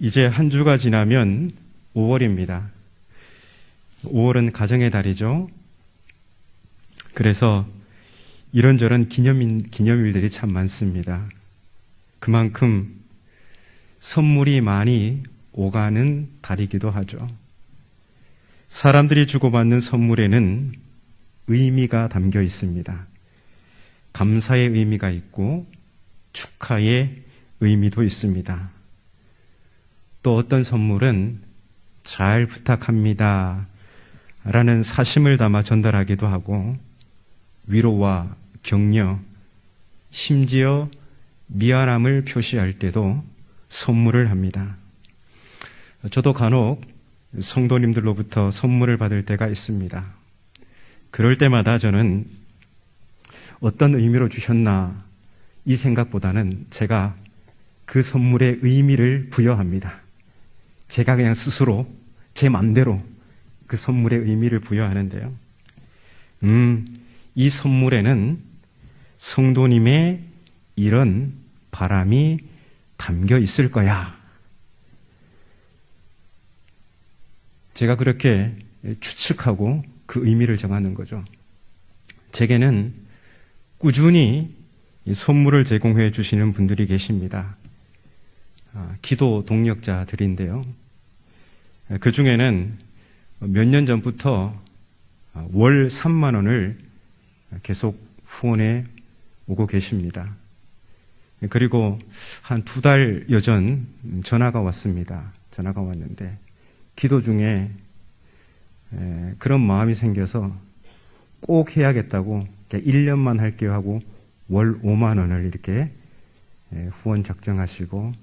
이제 한 주가 지나면 5월입니다. 5월은 가정의 달이죠. 그래서 이런저런 기념일들이 참 많습니다. 그만큼 선물이 많이 오가는 달이기도 하죠. 사람들이 주고받는 선물에는 의미가 담겨 있습니다. 감사의 의미가 있고 축하의 의미도 있습니다. 또 어떤 선물은 잘 부탁합니다 라는 사심을 담아 전달하기도 하고 위로와 격려, 심지어 미안함을 표시할 때도 선물을 합니다. 저도 간혹 성도님들로부터 선물을 받을 때가 있습니다. 그럴 때마다 저는 어떤 의미로 주셨나 이 생각보다는 제가 그 선물의 의미를 부여합니다. 제가 그냥 스스로 제 맘대로 그 선물의 의미를 부여하는데요. 이 선물에는 성도님의 이런 바람이 담겨 있을 거야. 제가 그렇게 추측하고 그 의미를 정하는 거죠. 제게는 꾸준히 선물을 제공해 주시는 분들이 계십니다. 기도 동력자들인데요. 그 중에는 몇 년 전부터 월 3만 원을 계속 후원해 오고 계십니다. 그리고 한 2달여 전 전화가 왔습니다. 전화가 왔는데 기도 중에 그런 마음이 생겨서 꼭 해야겠다고 1년만 할게요 하고 월 5만 원을 이렇게 후원 작정하시고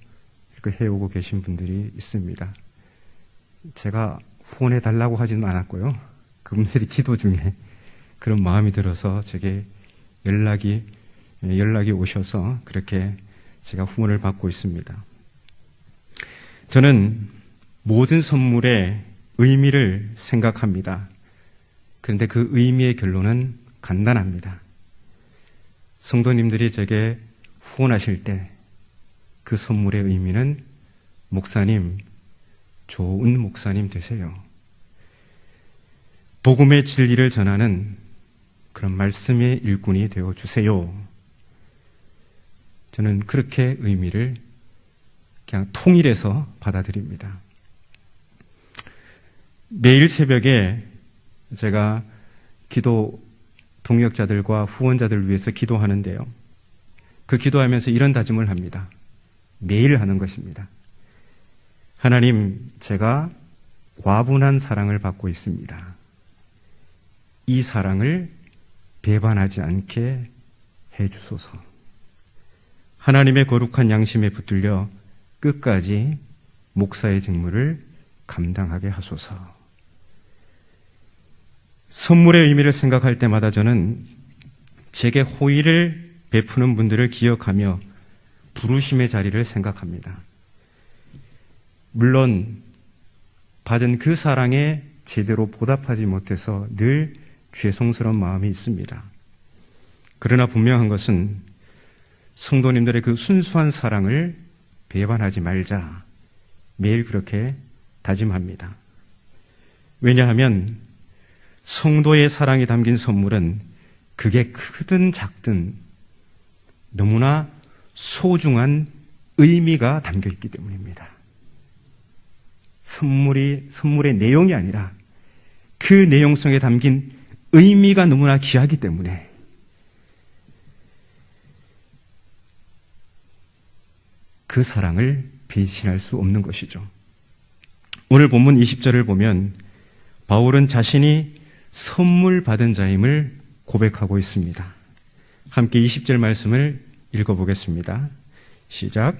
이렇게 해오고 계신 분들이 있습니다. 제가 후원해 달라고 하지는 않았고요. 그분들이 기도 중에 그런 마음이 들어서 제게 연락이 오셔서 그렇게 제가 후원을 받고 있습니다. 저는 모든 선물의 의미를 생각합니다. 그런데 그 의미의 결론은 간단합니다. 성도님들이 제게 후원하실 때 그 선물의 의미는 목사님, 좋은 목사님 되세요. 복음의 진리를 전하는 그런 말씀의 일꾼이 되어주세요. 저는 그렇게 의미를 그냥 통일해서 받아들입니다. 매일 새벽에 제가 기도 동역자들과 후원자들을 위해서 기도하는데요. 그 기도하면서 이런 다짐을 합니다. 매일 하는 것입니다. 하나님, 제가 과분한 사랑을 받고 있습니다. 이 사랑을 배반하지 않게 해주소서. 하나님의 거룩한 양심에 붙들려 끝까지 목사의 직무를 감당하게 하소서. 선물의 의미를 생각할 때마다 저는 제게 호의를 베푸는 분들을 기억하며 부르심의 자리를 생각합니다. 물론 받은 그 사랑에 제대로 보답하지 못해서 늘 죄송스러운 마음이 있습니다. 그러나 분명한 것은 성도님들의 그 순수한 사랑을 배반하지 말자. 매일 그렇게 다짐합니다. 왜냐하면 성도의 사랑이 담긴 선물은 그게 크든 작든 너무나 소중한 의미가 담겨 있기 때문입니다. 선물의 내용이 아니라 그 내용 속에 담긴 의미가 너무나 귀하기 때문에 그 사랑을 배신할 수 없는 것이죠. 오늘 본문 20절을 보면 바울은 자신이 선물 받은 자임을 고백하고 있습니다. 함께 20절 말씀을 읽어보겠습니다. 시작.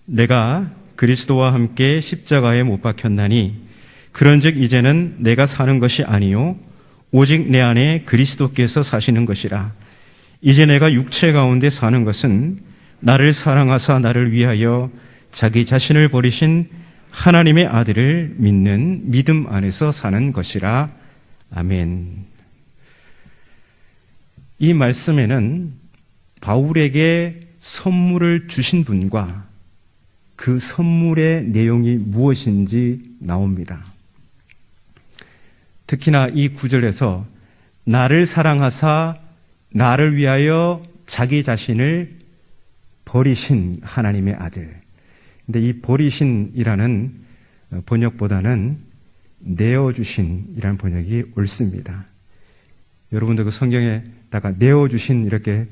내가 그리스도와 함께 십자가에 못 박혔나니 그런즉 이제는 내가 사는 것이 아니요 오직 내 안에 그리스도께서 사시는 것이라. 이제 내가 육체 가운데 사는 것은 나를 사랑하사 나를 위하여 자기 자신을 버리신 하나님의 아들을 믿는 믿음 안에서 사는 것이라. 아멘. 이 말씀에는 바울에게 선물을 주신 분과 그 선물의 내용이 무엇인지 나옵니다. 특히나 이 구절에서 나를 사랑하사 나를 위하여 자기 자신을 버리신 하나님의 아들. 근데 이 버리신이라는 번역보다는 내어주신이라는 번역이 옳습니다. 여러분들 그 성경에다가 내어주신 이렇게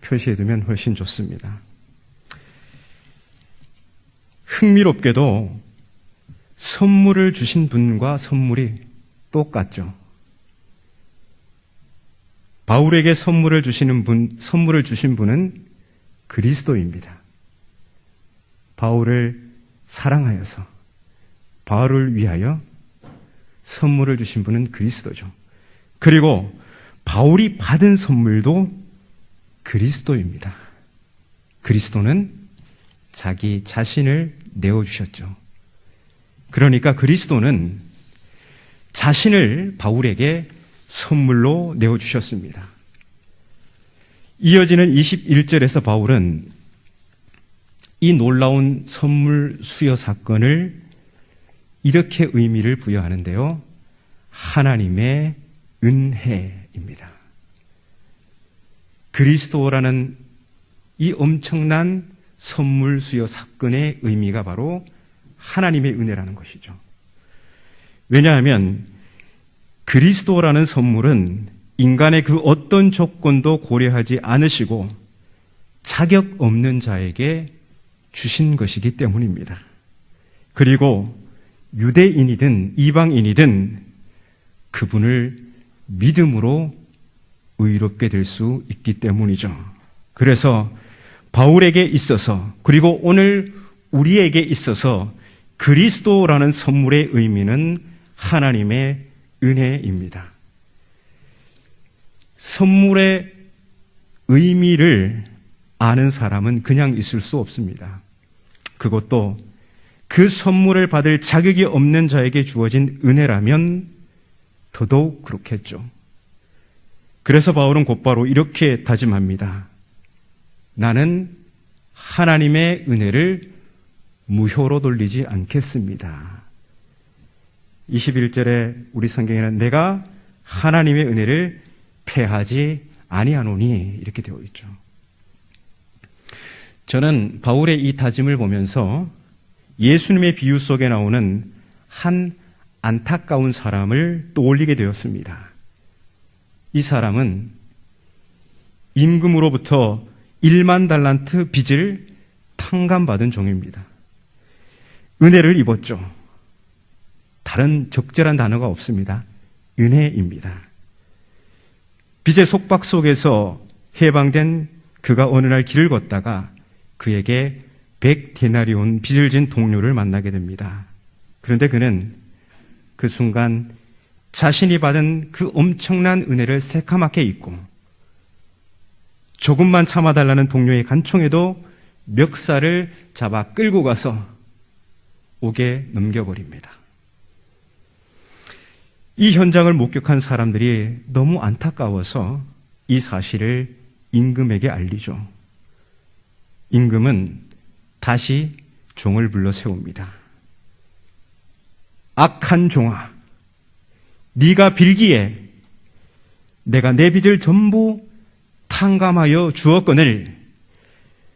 표시해두면 훨씬 좋습니다. 흥미롭게도 선물을 주신 분과 선물이 똑같죠. 바울에게 선물을 주신 분은 그리스도입니다. 바울을 사랑하여서 바울을 위하여 선물을 주신 분은 그리스도죠. 그리고 바울이 받은 선물도 그리스도입니다. 그리스도는 자기 자신을 내어주셨죠. 그러니까 그리스도는 자신을 바울에게 선물로 내어주셨습니다. 이어지는 21절에서 바울은 이 놀라운 선물 수여 사건을 이렇게 의미를 부여하는데요. 하나님의 은혜입니다. 그리스도라는 이 엄청난 선물 수여 사건의 의미가 바로 하나님의 은혜라는 것이죠. 왜냐하면 그리스도라는 선물은 인간의 그 어떤 조건도 고려하지 않으시고 자격 없는 자에게 주신 것이기 때문입니다. 그리고 유대인이든 이방인이든 그분을 믿음으로 의롭게 될 수 있기 때문이죠. 그래서 바울에게 있어서 그리고 오늘 우리에게 있어서 그리스도라는 선물의 의미는 하나님의 은혜입니다. 선물의 의미를 아는 사람은 그냥 있을 수 없습니다. 그것도 그 선물을 받을 자격이 없는 자에게 주어진 은혜라면 더더욱 그렇겠죠. 그래서 바울은 곧바로 이렇게 다짐합니다. 나는 하나님의 은혜를 무효로 돌리지 않겠습니다. 21절에 우리 성경에는 내가 하나님의 은혜를 패하지 아니하노니 이렇게 되어 있죠. 저는 바울의 이 다짐을 보면서 예수님의 비유 속에 나오는 한 안타까운 사람을 떠올리게 되었습니다. 이 사람은 임금으로부터 1만 달란트 빚을 탕감받은 종입니다. 은혜를 입었죠. 다른 적절한 단어가 없습니다. 은혜입니다. 빚의 속박 속에서 해방된 그가 어느 날 길을 걷다가 그에게 100데나리온 빚을 진 동료를 만나게 됩니다. 그런데 그는 그 순간 자신이 받은 그 엄청난 은혜를 새카맣게 잊고 조금만 참아달라는 동료의 간청에도 멱살을 잡아 끌고 가서 옥에 넘겨버립니다. 이 현장을 목격한 사람들이 너무 안타까워서 이 사실을 임금에게 알리죠. 임금은 다시 종을 불러 세웁니다. 악한 종아, 네가 빌기에 내가 내 빚을 전부 탕감하여 주었거늘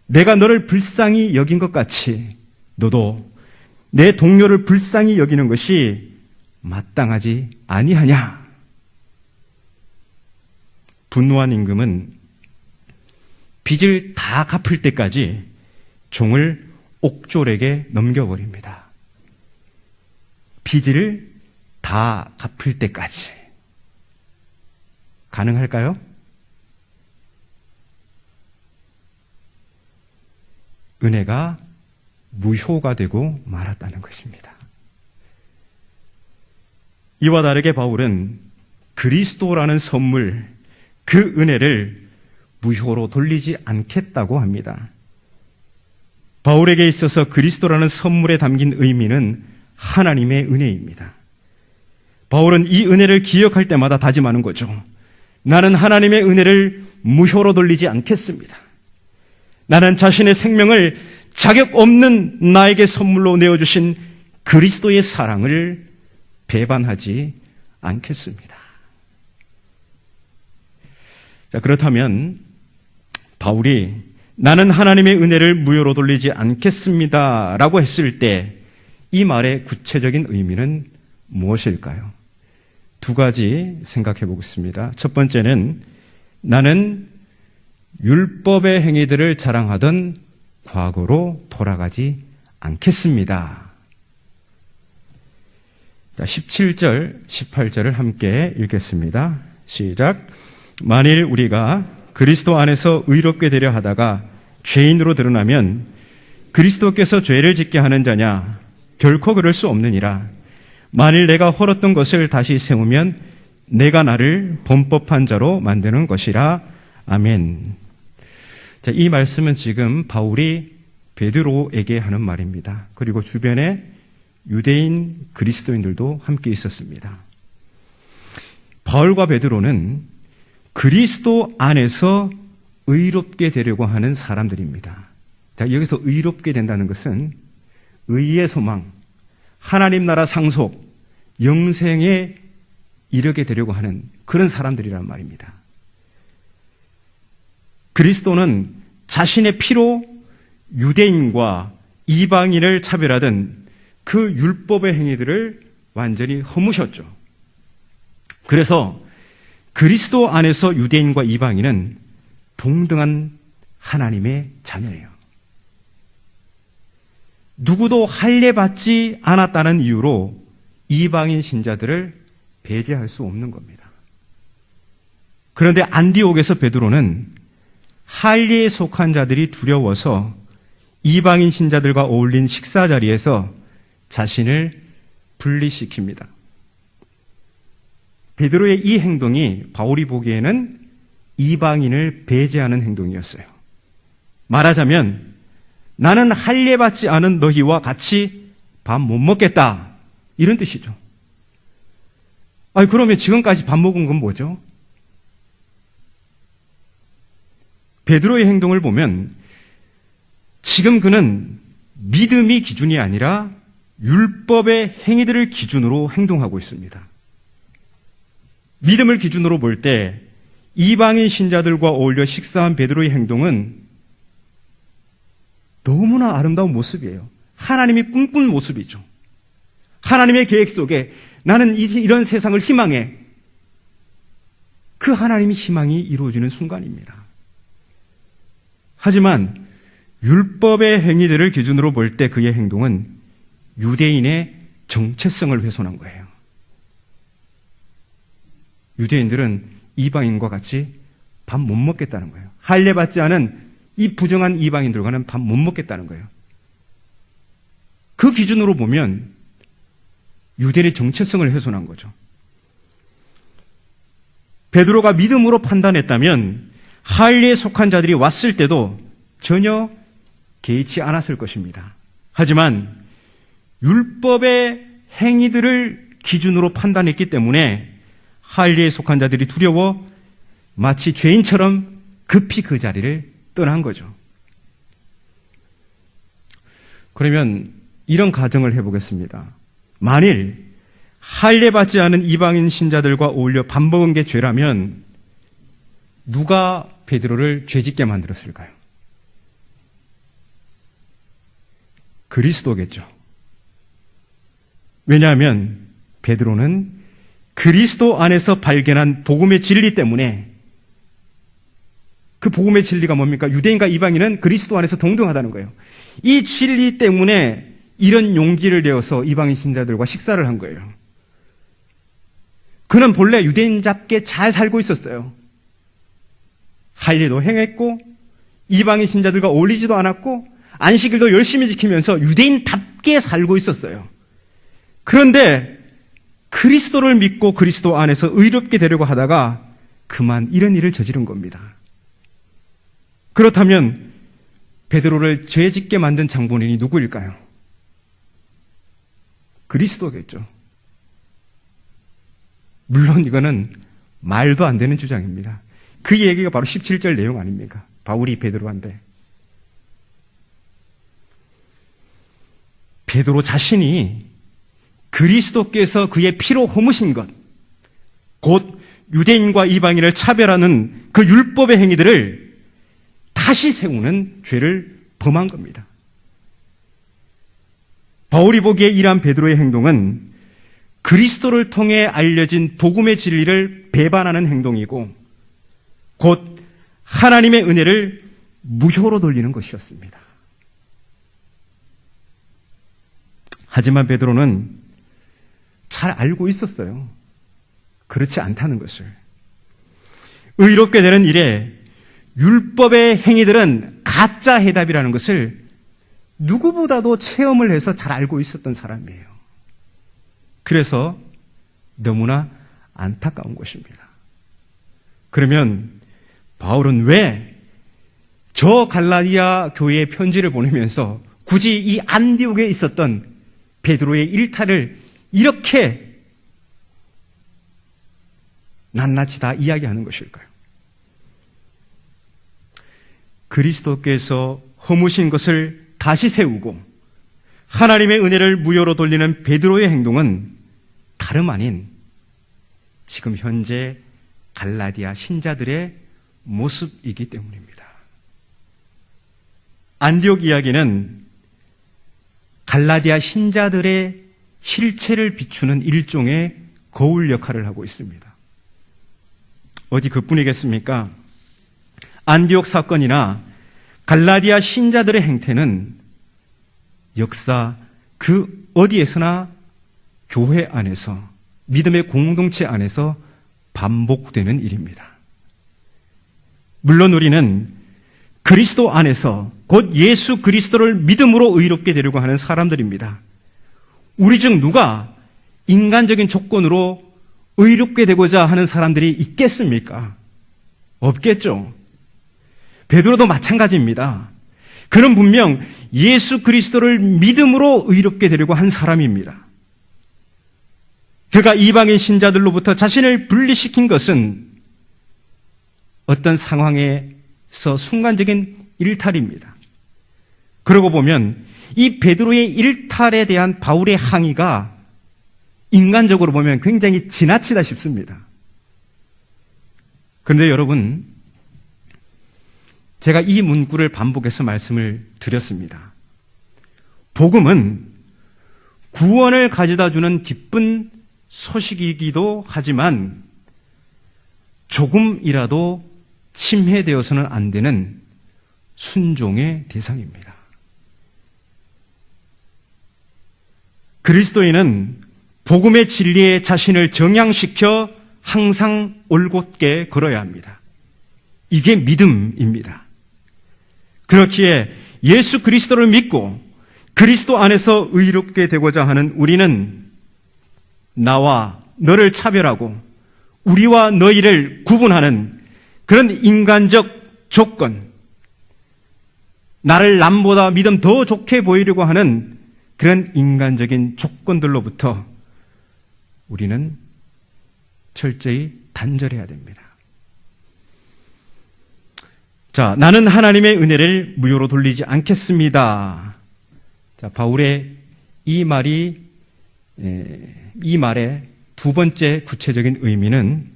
내가 너를 불쌍히 여긴 것 같이 너도 내 동료를 불쌍히 여기는 것이 마땅하지 아니하냐? 분노한 임금은 빚을 다 갚을 때까지 종을 옥졸에게 넘겨버립니다. 빚을 다 갚을 때까지. 가능할까요? 은혜가 무효가 되고 말았다는 것입니다. 이와 다르게 바울은 그리스도라는 선물, 그 은혜를 무효로 돌리지 않겠다고 합니다. 바울에게 있어서 그리스도라는 선물에 담긴 의미는 하나님의 은혜입니다. 바울은 이 은혜를 기억할 때마다 다짐하는 거죠. 나는 하나님의 은혜를 무효로 돌리지 않겠습니다. 나는 자신의 생명을 자격 없는 나에게 선물로 내어주신 그리스도의 사랑을 배반하지 않겠습니다. 자, 그렇다면 바울이 나는 하나님의 은혜를 무효로 돌리지 않겠습니다 라고 했을 때 이 말의 구체적인 의미는 무엇일까요? 두 가지 생각해 보겠습니다. 첫 번째는 나는 율법의 행위들을 자랑하던 과거로 돌아가지 않겠습니다. 자, 17절, 18절을 함께 읽겠습니다. 시작. 만일 우리가 그리스도 안에서 의롭게 되려 하다가 죄인으로 드러나면 그리스도께서 죄를 짓게 하는 자냐? 결코 그럴 수 없느니라. 만일 내가 헐었던 것을 다시 세우면 내가 나를 범법한 자로 만드는 것이라. 아멘. 자, 이 말씀은 지금 바울이 베드로에게 하는 말입니다. 그리고 주변에 유대인 그리스도인들도 함께 있었습니다. 바울과 베드로는 그리스도 안에서 의롭게 되려고 하는 사람들입니다. 자, 여기서 의롭게 된다는 것은 의의 소망, 하나님 나라 상속, 영생에 이르게 되려고 하는 그런 사람들이란 말입니다. 그리스도는 자신의 피로 유대인과 이방인을 차별하던 그 율법의 행위들을 완전히 허무셨죠. 그래서 그리스도 안에서 유대인과 이방인은 동등한 하나님의 자녀예요. 누구도 할례받지 않았다는 이유로 이방인 신자들을 배제할 수 없는 겁니다. 그런데 안디옥에서 베드로는 할례에 속한 자들이 두려워서 이방인 신자들과 어울린 식사 자리에서 자신을 분리시킵니다. 베드로의 이 행동이 바울이 보기에는 이방인을 배제하는 행동이었어요. 말하자면 나는 할례받지 않은 너희와 같이 밥 못 먹겠다, 이런 뜻이죠. 아니, 그러면 지금까지 밥 먹은 건 뭐죠? 베드로의 행동을 보면 지금 그는 믿음이 기준이 아니라 율법의 행위들을 기준으로 행동하고 있습니다. 믿음을 기준으로 볼 때 이방인 신자들과 어울려 식사한 베드로의 행동은 너무나 아름다운 모습이에요. 하나님이 꿈꾼 모습이죠. 하나님의 계획 속에 나는 이제 이런 세상을 희망해. 그 하나님의 희망이 이루어지는 순간입니다. 하지만 율법의 행위들을 기준으로 볼 때 그의 행동은 유대인의 정체성을 훼손한 거예요. 유대인들은 이방인과 같이 밥 못 먹겠다는 거예요. 할례받지 않은 이 부정한 이방인들과는 밥 못 먹겠다는 거예요. 그 기준으로 보면 유대인의 정체성을 훼손한 거죠. 베드로가 믿음으로 판단했다면 할례에 속한 자들이 왔을 때도 전혀 개의치 않았을 것입니다. 하지만 율법의 행위들을 기준으로 판단했기 때문에 할례에 속한 자들이 두려워 마치 죄인처럼 급히 그 자리를 떠난 거죠. 그러면 이런 가정을 해보겠습니다. 만일 할례받지 않은 이방인 신자들과 어울려 밥 먹은 게 죄라면 누가 베드로를 죄짓게 만들었을까요? 그리스도겠죠. 왜냐하면 베드로는 그리스도 안에서 발견한 복음의 진리 때문에, 그 복음의 진리가 뭡니까? 유대인과 이방인은 그리스도 안에서 동등하다는 거예요. 이 진리 때문에 이런 용기를 내어서 이방인 신자들과 식사를 한 거예요. 그는 본래 유대인답게 잘 살고 있었어요. 할례도 행했고 이방인 신자들과 어울리지도 않았고 안식일도 열심히 지키면서 유대인답게 살고 있었어요. 그런데 그리스도를 믿고 그리스도 안에서 의롭게 되려고 하다가 그만 이런 일을 저지른 겁니다. 그렇다면 베드로를 죄짓게 만든 장본인이 누구일까요? 그리스도겠죠. 물론 이거는 말도 안 되는 주장입니다. 그 얘기가 바로 17절 내용 아닙니까? 바울이 베드로한테. 베드로 자신이 그리스도께서 그의 피로 허무신 것, 곧 유대인과 이방인을 차별하는 그 율법의 행위들을 다시 세우는 죄를 범한 겁니다. 바울이 보기에 이러한 베드로의 행동은 그리스도를 통해 알려진 복음의 진리를 배반하는 행동이고 곧 하나님의 은혜를 무효로 돌리는 것이었습니다. 하지만 베드로는 잘 알고 있었어요. 그렇지 않다는 것을. 의롭게 되는 일에 율법의 행위들은 가짜 해답이라는 것을 누구보다도 체험을 해서 잘 알고 있었던 사람이에요. 그래서 너무나 안타까운 것입니다. 그러면 바울은 왜 저 갈라디아 교회에 편지를 보내면서 굳이 이 안디옥에 있었던 베드로의 일탈을 이렇게 낱낱이 다 이야기하는 것일까요? 그리스도께서 허무신 것을 다시 세우고 하나님의 은혜를 무효로 돌리는 베드로의 행동은 다름 아닌 지금 현재 갈라디아 신자들의 모습이기 때문입니다. 안디옥 이야기는 갈라디아 신자들의 실체를 비추는 일종의 거울 역할을 하고 있습니다. 어디 그뿐이겠습니까? 안디옥 사건이나 갈라디아 신자들의 행태는 역사 그 어디에서나 교회 안에서, 믿음의 공동체 안에서 반복되는 일입니다. 물론 우리는 그리스도 안에서 곧 예수 그리스도를 믿음으로 의롭게 되려고 하는 사람들입니다. 우리 중 누가 인간적인 조건으로 의롭게 되고자 하는 사람들이 있겠습니까? 없겠죠. 베드로도 마찬가지입니다. 그는 분명 예수 그리스도를 믿음으로 의롭게 되려고 한 사람입니다. 그가 이방인 신자들로부터 자신을 분리시킨 것은 어떤 상황에서 순간적인 일탈입니다. 그러고 보면 이 베드로의 일탈에 대한 바울의 항의가 인간적으로 보면 굉장히 지나치다 싶습니다. 그런데 여러분, 제가 이 문구를 반복해서 말씀을 드렸습니다. 복음은 구원을 가져다 주는 기쁜 소식이기도 하지만 조금이라도 침해되어서는 안 되는 순종의 대상입니다. 그리스도인은 복음의 진리에 자신을 정향시켜 항상 올곧게 걸어야 합니다. 이게 믿음입니다. 그렇기에 예수 그리스도를 믿고 그리스도 안에서 의롭게 되고자 하는 우리는 나와 너를 차별하고 우리와 너희를 구분하는 그런 인간적 조건, 나를 남보다 믿음 더 좋게 보이려고 하는 그런 인간적인 조건들로부터 우리는 철저히 단절해야 됩니다. 자, 나는 하나님의 은혜를 무효로 돌리지 않겠습니다. 자, 바울의 이 말의 두 번째 구체적인 의미는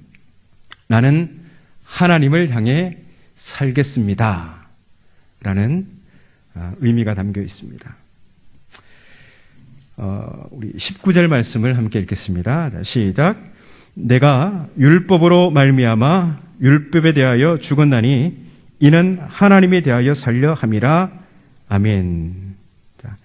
나는 하나님을 향해 살겠습니다. 라는 의미가 담겨 있습니다. 우리 19절 말씀을 함께 읽겠습니다. 자, 시작. 내가 율법으로 말미암아 율법에 대하여 죽었나니 이는 하나님에 대하여 살려 함이라. 아멘. 자,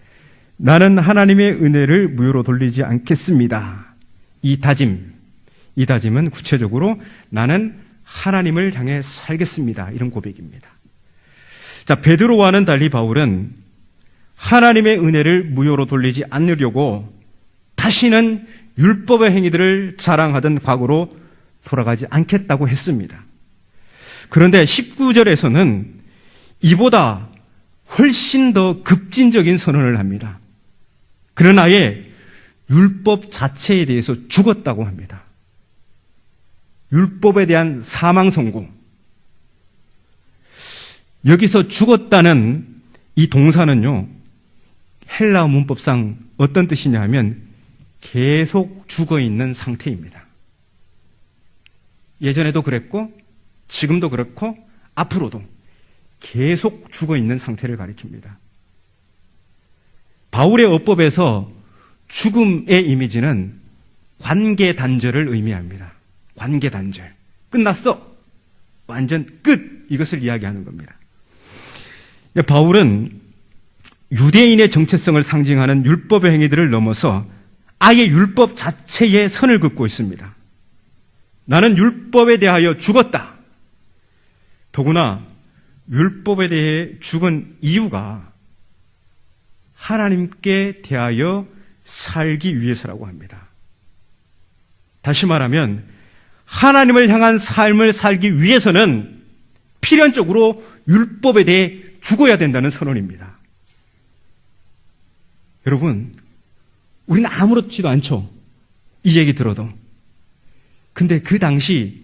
나는 하나님의 은혜를 무효로 돌리지 않겠습니다. 이 다짐은 구체적으로 나는 하나님을 향해 살겠습니다. 이런 고백입니다. 자, 베드로와는 달리 바울은 하나님의 은혜를 무효로 돌리지 않으려고 다시는 율법의 행위들을 자랑하던 과거로 돌아가지 않겠다고 했습니다. 그런데 19절에서는 이보다 훨씬 더 급진적인 선언을 합니다. 그는 아예 율법 자체에 대해서 죽었다고 합니다. 율법에 대한 사망 선고. 여기서 죽었다는 이 동사는요, 헬라어 문법상 어떤 뜻이냐 하면 계속 죽어 있는 상태입니다. 예전에도 그랬고 지금도 그렇고 앞으로도 계속 죽어 있는 상태를 가리킵니다. 바울의 어법에서 죽음의 이미지는 관계 단절을 의미합니다. 관계 단절. 끝났어. 완전 끝. 이것을 이야기하는 겁니다. 바울은 유대인의 정체성을 상징하는 율법의 행위들을 넘어서 아예 율법 자체에 선을 긋고 있습니다. 나는 율법에 대하여 죽었다. 더구나 율법에 대해 죽은 이유가 하나님께 대하여 살기 위해서라고 합니다. 다시 말하면 하나님을 향한 삶을 살기 위해서는 필연적으로 율법에 대해 죽어야 된다는 선언입니다. 여러분, 우리는 아무렇지도 않죠. 이 얘기 들어도. 근데 그 당시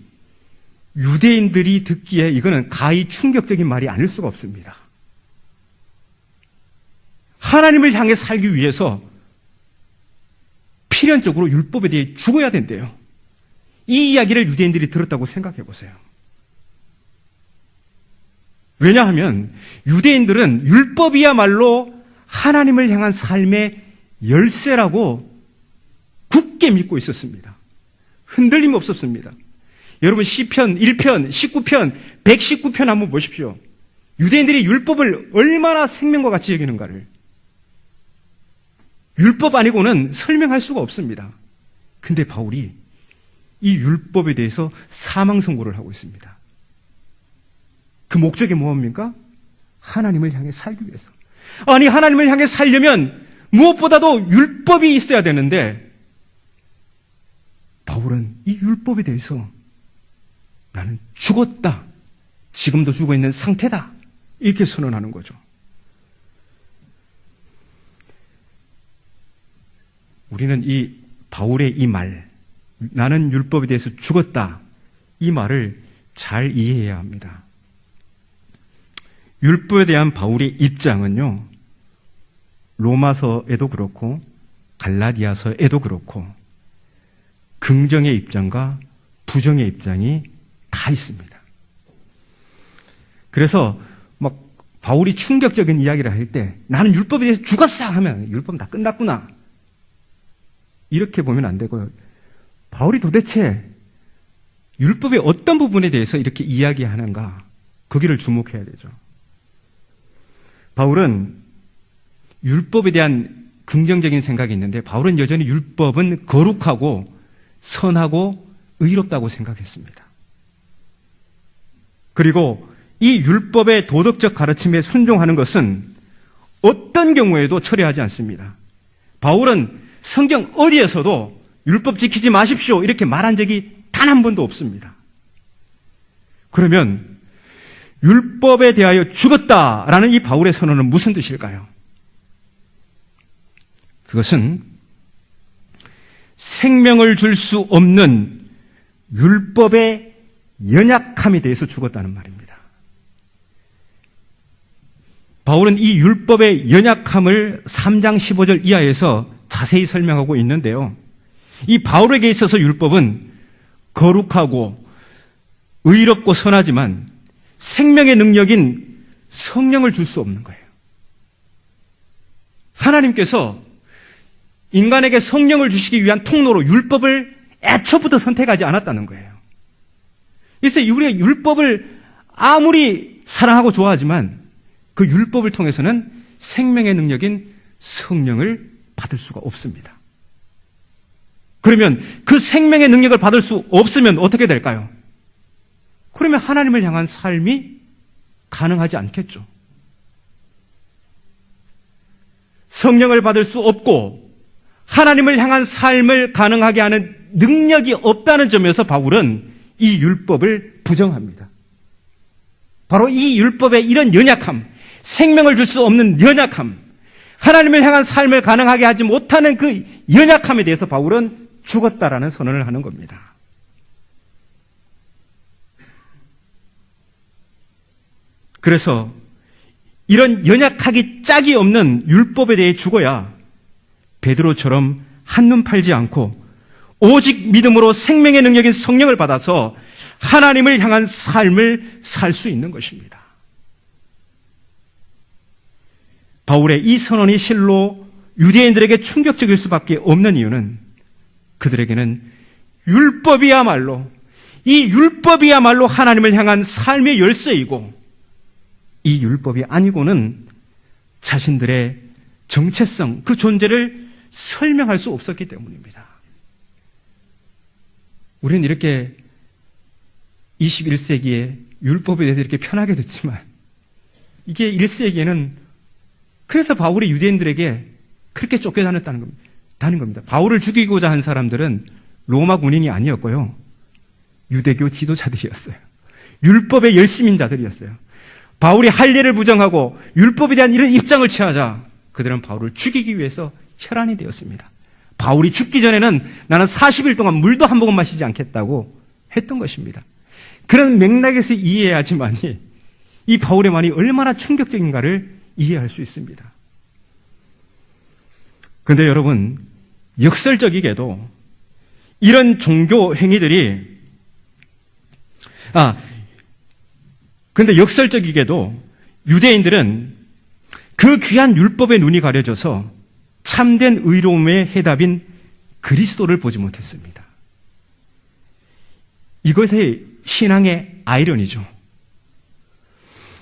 유대인들이 듣기에 이거는 가히 충격적인 말이 아닐 수가 없습니다. 하나님을 향해 살기 위해서 필연적으로 율법에 대해 죽어야 된대요. 이 이야기를 유대인들이 들었다고 생각해 보세요. 왜냐하면 유대인들은 율법이야말로 하나님을 향한 삶의 열쇠라고 굳게 믿고 있었습니다. 흔들림 없었습니다. 여러분 시편 1편, 19편, 119편 한번 보십시오. 유대인들이 율법을 얼마나 생명과 같이 여기는가를. 율법 아니고는 설명할 수가 없습니다. 근데 바울이 이 율법에 대해서 사망 선고를 하고 있습니다. 그 목적이 뭐입니까? 하나님을 향해 살기 위해서. 아니, 하나님을 향해 살려면 무엇보다도 율법이 있어야 되는데 바울은 이 율법에 대해서 나는 죽었다. 지금도 죽어 있는 상태다. 이렇게 선언하는 거죠. 우리는 이 바울의 이 말, 나는 율법에 대해서 죽었다. 이 말을 잘 이해해야 합니다. 율법에 대한 바울의 입장은요, 로마서에도 그렇고 갈라디아서에도 그렇고 긍정의 입장과 부정의 입장이 다 있습니다. 그래서 막 바울이 충격적인 이야기를 할 때 나는 율법에 대해서 죽었어 하면 율법 다 끝났구나. 이렇게 보면 안 되고요. 바울이 도대체 율법의 어떤 부분에 대해서 이렇게 이야기하는가, 거기를 주목해야 되죠. 바울은 율법에 대한 긍정적인 생각이 있는데 바울은 여전히 율법은 거룩하고 선하고 의롭다고 생각했습니다. 그리고 이 율법의 도덕적 가르침에 순종하는 것은 어떤 경우에도 철회하지 않습니다. 바울은 성경 어디에서도 율법 지키지 마십시오 이렇게 말한 적이 단 한 번도 없습니다. 그러면 율법에 대하여 죽었다라는 이 바울의 선언은 무슨 뜻일까요? 그것은 생명을 줄 수 없는 율법의 연약함에 대해서 죽었다는 말입니다. 바울은 이 율법의 연약함을 3장 15절 이하에서 자세히 설명하고 있는데요. 이 바울에게 있어서 율법은 거룩하고 의롭고 선하지만 생명의 능력인 성령을 줄 수 없는 거예요. 하나님께서 인간에게 성령을 주시기 위한 통로로 율법을 애초부터 선택하지 않았다는 거예요. 그래서 우리가 율법을 아무리 사랑하고 좋아하지만 그 율법을 통해서는 생명의 능력인 성령을 받을 수가 없습니다. 그러면 그 생명의 능력을 받을 수 없으면 어떻게 될까요? 그러면 하나님을 향한 삶이 가능하지 않겠죠. 성령을 받을 수 없고 하나님을 향한 삶을 가능하게 하는 능력이 없다는 점에서 바울은 이 율법을 부정합니다. 바로 이 율법의 이런 연약함, 생명을 줄 수 없는 연약함, 하나님을 향한 삶을 가능하게 하지 못하는 그 연약함에 대해서 바울은 죽었다라는 선언을 하는 겁니다. 그래서 이런 연약하기 짝이 없는 율법에 대해 죽어야 베드로처럼 한눈 팔지 않고 오직 믿음으로 생명의 능력인 성령을 받아서 하나님을 향한 삶을 살 수 있는 것입니다. 바울의 이 선언이 실로 유대인들에게 충격적일 수밖에 없는 이유는 그들에게는 율법이야말로 하나님을 향한 삶의 열쇠이고 이 율법이 아니고는 자신들의 정체성, 그 존재를 설명할 수 없었기 때문입니다. 우리는 이렇게 21세기에 율법에 대해서 이렇게 편하게 듣지만 이게 1세기에는 그래서 바울이 유대인들에게 그렇게 쫓겨다녔다는 겁니다. 바울을 죽이고자 한 사람들은 로마 군인이 아니었고요. 유대교 지도자들이었어요. 율법의 열심인 자들이었어요. 바울이 할례를 부정하고 율법에 대한 이런 입장을 취하자 그들은 바울을 죽이기 위해서 혈안이 되었습니다. 바울이 죽기 전에는 나는 40일 동안 물도 한 모금 마시지 않겠다고 했던 것입니다. 그런 맥락에서 이해해야지만이 이 바울의 말이 얼마나 충격적인가를 이해할 수 있습니다. 그런데 여러분, 역설적이게도 이런 종교 행위들이 그런데 역설적이게도 유대인들은 그 귀한 율법의 눈이 가려져서 참된 의로움의 해답인 그리스도를 보지 못했습니다. 이것이 신앙의 아이러니죠.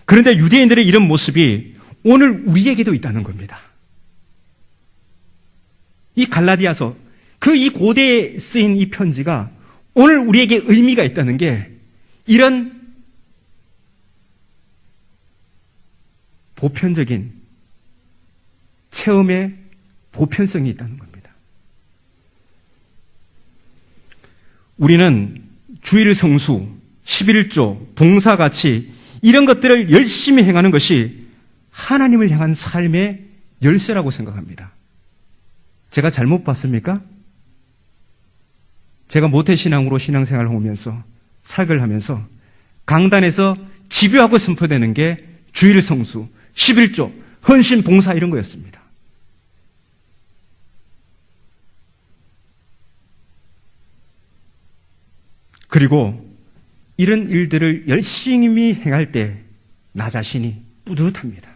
그런데 유대인들의 이런 모습이 오늘 우리에게도 있다는 겁니다. 이 갈라디아서, 이 고대에 쓰인 이 편지가 오늘 우리에게 의미가 있다는 게 이런 보편적인 체험의 보편성이 있다는 겁니다. 우리는 주일 성수, 11조, 봉사같이 이런 것들을 열심히 행하는 것이 하나님을 향한 삶의 열쇠라고 생각합니다. 제가 잘못 봤습니까? 제가 모태신앙으로 신앙생활을 하면서 사역을 하면서 강단에서 집요하고 선포되는 게 주일 성수, 11조, 헌신, 봉사 이런 거였습니다. 그리고 이런 일들을 열심히 행할 때 나 자신이 뿌듯합니다.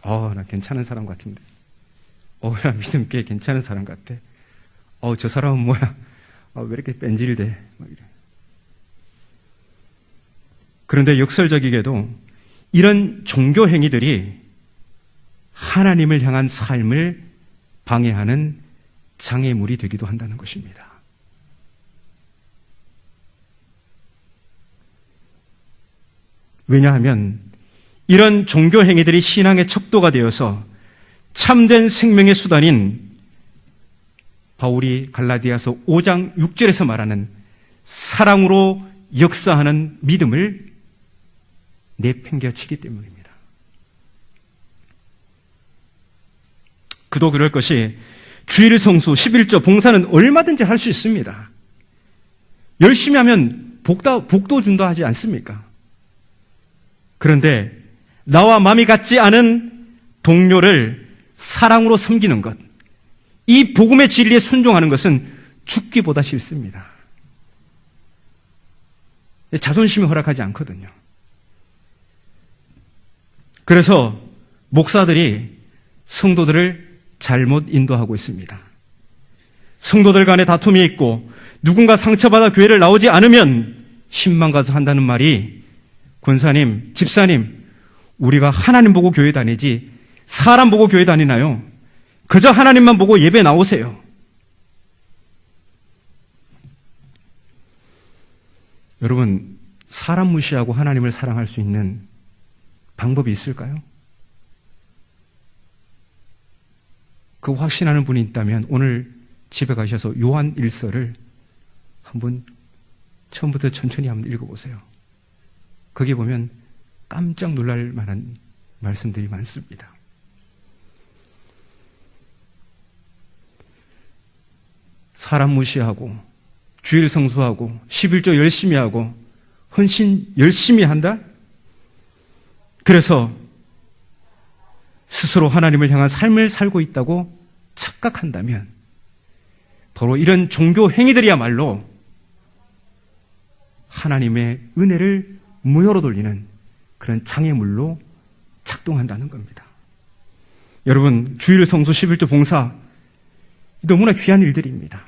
나 괜찮은 사람 같은데. 나 믿음 꽤 괜찮은 사람 같아. 저 사람은 뭐야? 왜 이렇게 뺀질대? 그런데 역설적이게도 이런 종교 행위들이 하나님을 향한 삶을 방해하는 장애물이 되기도 한다는 것입니다. 왜냐하면 이런 종교 행위들이 신앙의 척도가 되어서 참된 생명의 수단인 바울이 갈라디아서 5장 6절에서 말하는 사랑으로 역사하는 믿음을 내팽겨치기 때문입니다. 그도 그럴 것이 주일 성수, 11조, 봉사는 얼마든지 할 수 있습니다. 열심히 하면 복도 준다 하지 않습니까? 그런데 나와 마음이 같지 않은 동료를 사랑으로 섬기는 것, 이 복음의 진리에 순종하는 것은 죽기보다 싫습니다. 자존심이 허락하지 않거든요. 그래서 목사들이 성도들을 잘못 인도하고 있습니다. 성도들 간에 다툼이 있고 누군가 상처받아 교회를 나오지 않으면 신만 가서 한다는 말이 권사님, 집사님, 우리가 하나님 보고 교회 다니지 사람 보고 교회 다니나요? 그저 하나님만 보고 예배 나오세요. 여러분, 사람 무시하고 하나님을 사랑할 수 있는 방법이 있을까요? 그 확신하는 분이 있다면 오늘 집에 가셔서 요한 1서를 한번 처음부터 천천히 한번 읽어보세요. 거기 보면 깜짝 놀랄 만한 말씀들이 많습니다. 사람 무시하고 주일 성수하고 11조 열심히 하고 헌신 열심히 한다? 그래서 스스로 하나님을 향한 삶을 살고 있다고 착각한다면 바로 이런 종교 행위들이야말로 하나님의 은혜를 무효로 돌리는 그런 장애물로 작동한다는 겁니다. 여러분, 주일 성수 11조 봉사 너무나 귀한 일들입니다.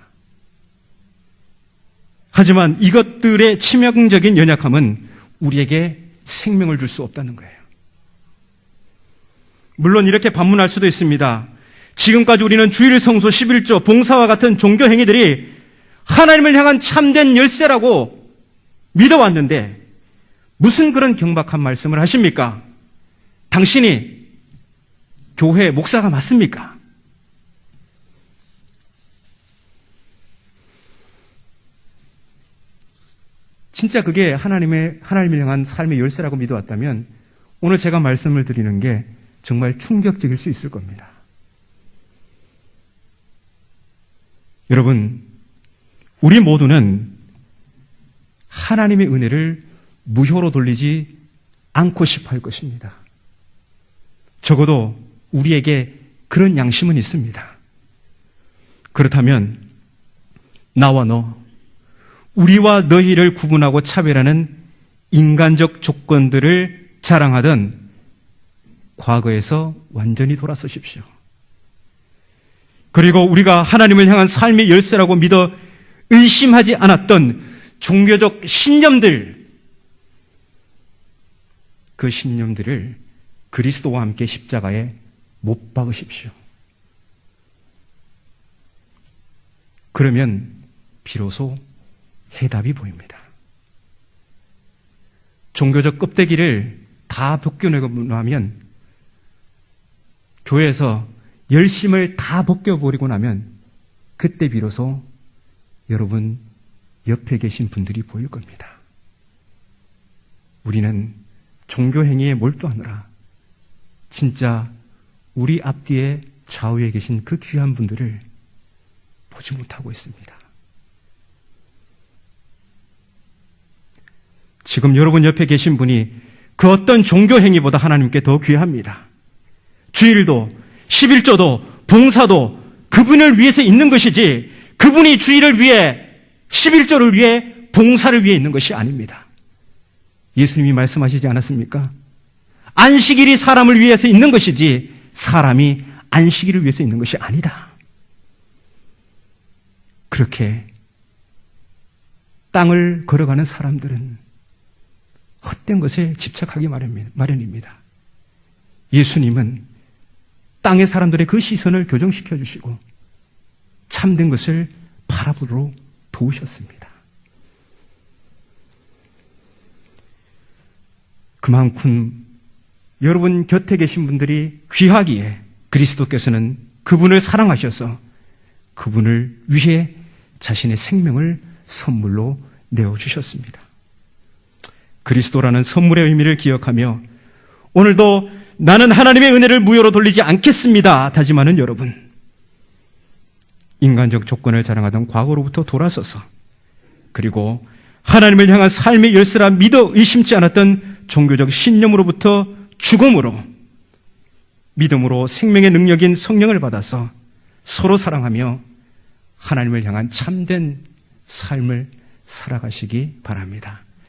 하지만 이것들의 치명적인 연약함은 우리에게 생명을 줄 수 없다는 거예요. 물론 이렇게 반문할 수도 있습니다. 지금까지 우리는 주일 성수 11조 봉사와 같은 종교 행위들이 하나님을 향한 참된 열쇠라고 믿어왔는데 무슨 그런 경박한 말씀을 하십니까? 당신이 교회 목사가 맞습니까? 진짜 그게 하나님을 향한 삶의 열쇠라고 믿어왔다면 오늘 제가 말씀을 드리는 게 정말 충격적일 수 있을 겁니다. 여러분, 우리 모두는 하나님의 은혜를 무효로 돌리지 않고 싶어 할 것입니다. 적어도 우리에게 그런 양심은 있습니다. 그렇다면 나와 너, 우리와 너희를 구분하고 차별하는 인간적 조건들을 자랑하던 과거에서 완전히 돌아서십시오. 그리고 우리가 하나님을 향한 삶의 열쇠라고 믿어 의심하지 않았던 종교적 신념들, 그 신념들을 그리스도와 함께 십자가에 못 박으십시오. 그러면 비로소 해답이 보입니다. 종교적 껍데기를 다 벗겨내고 나면, 교회에서 열심을 다 벗겨버리고 나면 그때 비로소 여러분 옆에 계신 분들이 보일 겁니다. 우리는 종교 행위에 몰두하느라 진짜 우리 앞뒤에 좌우에 계신 그 귀한 분들을 보지 못하고 있습니다. 지금 여러분 옆에 계신 분이 그 어떤 종교 행위보다 하나님께 더 귀합니다. 주일도 11조도 봉사도 그분을 위해서 있는 것이지 그분이 주일을 위해 11조를 위해 봉사를 위해 있는 것이 아닙니다. 예수님이 말씀하시지 않았습니까? 안식일이 사람을 위해서 있는 것이지 사람이 안식일을 위해서 있는 것이 아니다. 그렇게 땅을 걸어가는 사람들은 헛된 것에 집착하기 마련입니다. 예수님은 땅의 사람들의 그 시선을 교정시켜 주시고 참된 것을 바라보도록 도우셨습니다. 그만큼 여러분 곁에 계신 분들이 귀하기에 그리스도께서는 그분을 사랑하셔서 그분을 위해 자신의 생명을 선물로 내어주셨습니다. 그리스도라는 선물의 의미를 기억하며 오늘도 나는 하나님의 은혜를 무효로 돌리지 않겠습니다 다짐하는 여러분, 인간적 조건을 자랑하던 과거로부터 돌아서서 그리고 하나님을 향한 삶의 열쇠라 믿어 의심치 않았던 종교적 신념으로부터 죽음으로 믿음으로 생명의 능력인 성령을 받아서 서로 사랑하며 하나님을 향한 참된 삶을 살아가시기 바랍니다.